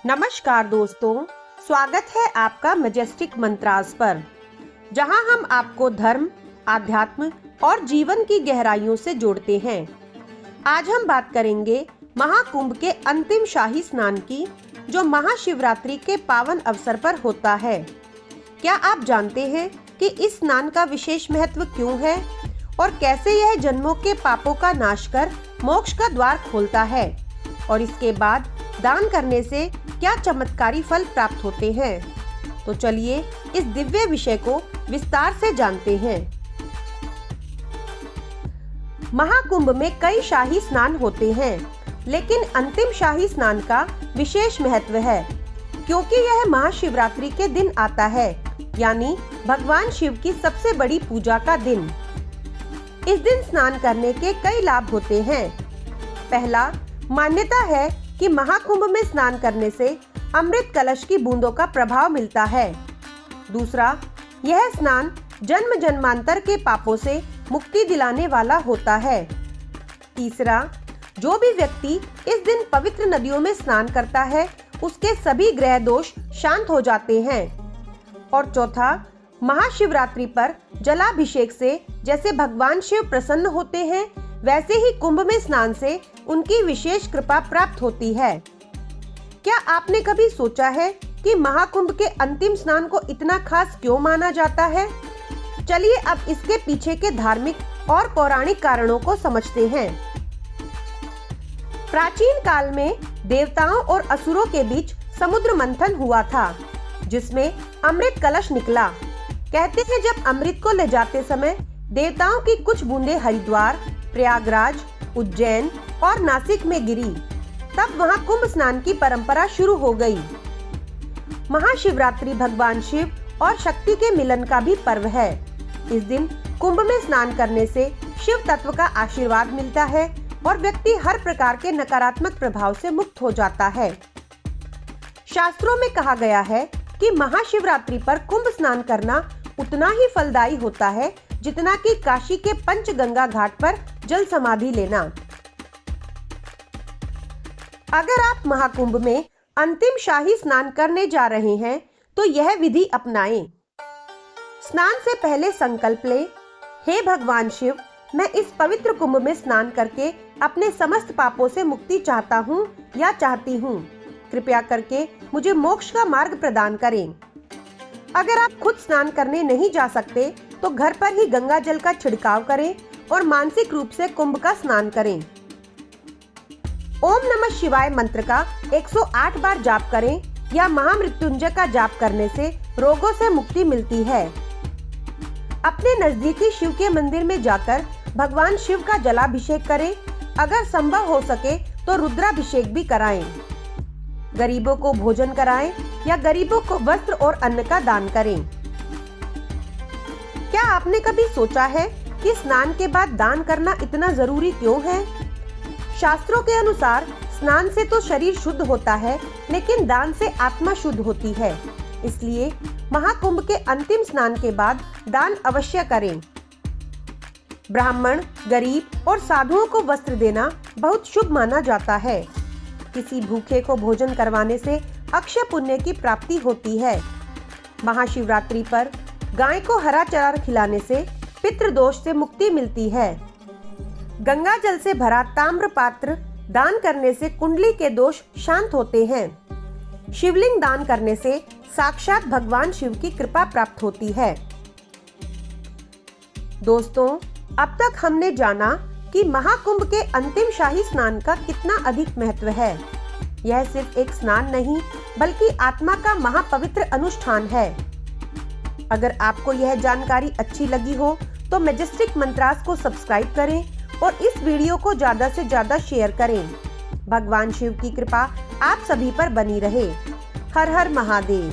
नमस्कार दोस्तों, स्वागत है आपका मैजेस्टिक मंत्रास पर, जहां हम आपको धर्म, आध्यात्म और जीवन की गहराइयों से जोड़ते हैं। आज हम बात करेंगे महाकुंभ के अंतिम शाही स्नान की, जो महाशिवरात्रि के पावन अवसर पर होता है। क्या आप जानते हैं कि इस स्नान का विशेष महत्व क्यों है और कैसे यह जन्मों के पापों का नाश कर मोक्ष का द्वार खोलता है, और इसके बाद दान करने से क्या चमत्कारी फल प्राप्त होते हैं। तो चलिए इस दिव्य विषय को विस्तार से जानते हैं। महाकुंभ में कई शाही स्नान होते हैं, लेकिन अंतिम शाही स्नान का विशेष महत्व है, क्योंकि यह महाशिवरात्रि के दिन आता है, यानी भगवान शिव की सबसे बड़ी पूजा का दिन। इस दिन स्नान करने के कई लाभ होते हैं। पहला, मान्यता है कि महाकुंभ में स्नान करने से अमृत कलश की बूंदों का प्रभाव मिलता है। दूसरा, यह स्नान जन्म जन्मांतर के पापों से मुक्ति दिलाने वाला होता है। तीसरा, जो भी व्यक्ति इस दिन पवित्र नदियों में स्नान करता है, उसके सभी ग्रह दोष शांत हो जाते हैं। और चौथा, महाशिवरात्रि पर जलाभिषेक से जैसे भगवान शिव प्रसन्न होते हैं, वैसे ही कुंभ में स्नान से उनकी विशेष कृपा प्राप्त होती है। क्या आपने कभी सोचा है कि महाकुंभ के अंतिम स्नान को इतना खास क्यों माना जाता है? चलिए अब इसके पीछे के धार्मिक और पौराणिक कारणों को समझते हैं। प्राचीन काल में देवताओं और असुरों के बीच समुद्र मंथन हुआ था, जिसमें अमृत कलश निकला। कहते हैं जब अमृत को ले जाते समय देवताओं की कुछ बूंदें हरिद्वार, प्रयागराज, उज्जैन और नासिक में गिरी, तब वहां कुंभ स्नान की परंपरा शुरू हो गई। महाशिवरात्रि भगवान शिव और शक्ति के मिलन का भी पर्व है। इस दिन कुंभ में स्नान करने से शिव तत्व का आशीर्वाद मिलता है और व्यक्ति हर प्रकार के नकारात्मक प्रभाव से मुक्त हो जाता है। शास्त्रों में कहा गया है कि महाशिवरात्रि पर कुंभ स्नान करना उतना ही फलदायी होता है जितना कि काशी के पंचगंगा घाट पर जल समाधि लेना। अगर आप महाकुंभ में अंतिम शाही स्नान करने जा रहे हैं, तो यह विधि अपनाएं। स्नान से पहले संकल्प लें, हे भगवान शिव, मैं इस पवित्र कुंभ में स्नान करके अपने समस्त पापों से मुक्ति चाहता हूँ या चाहती हूँ। कृपया करके मुझे मोक्ष का मार्ग प्रदान करें। अगर आप खुद स्नान करने नहीं जा सकते, तो घर पर ही गंगा जल का छिड़काव करें और मानसिक रूप से कुंभ का स्नान करें। ओम नमः शिवाय मंत्र का 108 बार जाप करें या महामृत्युंजय का जाप करने से रोगों से मुक्ति मिलती है। अपने नजदीकी शिव के मंदिर में जाकर भगवान शिव का जलाभिषेक करें। अगर संभव हो सके तो रुद्राभिषेक भी कराएं। गरीबों को भोजन कराएं या गरीबों को वस्त्र और अन्न का दान करें। क्या आपने कभी सोचा है कि स्नान के बाद दान करना इतना जरूरी क्यों है? शास्त्रों के अनुसार स्नान से तो शरीर शुद्ध होता है, लेकिन दान से आत्मा शुद्ध होती है। इसलिए महाकुंभ के अंतिम स्नान के बाद दान अवश्य करें। ब्राह्मण, गरीब और साधुओं को वस्त्र देना बहुत शुभ माना जाता है। किसी भूखे को भोजन करवाने से अक्षय पुण्य की प्राप्ति होती है। महाशिवरात्रि पर गाय को हरा चारा खिलाने से पितृदोष से मुक्ति मिलती है। गंगा जल से भरा ताम्र पात्र दान करने से कुंडली के दोष शांत होते हैं। शिवलिंग दान करने से साक्षात भगवान शिव की कृपा प्राप्त होती है। दोस्तों, अब तक हमने जाना कि महाकुंभ के अंतिम शाही स्नान का कितना अधिक महत्व है। यह सिर्फ एक स्नान नहीं, बल्कि आत्मा का महापवित्र अनुष्ठान है। अगर आपको यह जानकारी अच्छी लगी हो, तो मैजेस्टिक मंत्रास को सब्सक्राइब करें और इस वीडियो को ज्यादा से ज्यादा शेयर करें। भगवान शिव की कृपा आप सभी पर बनी रहे। हर हर महादेव।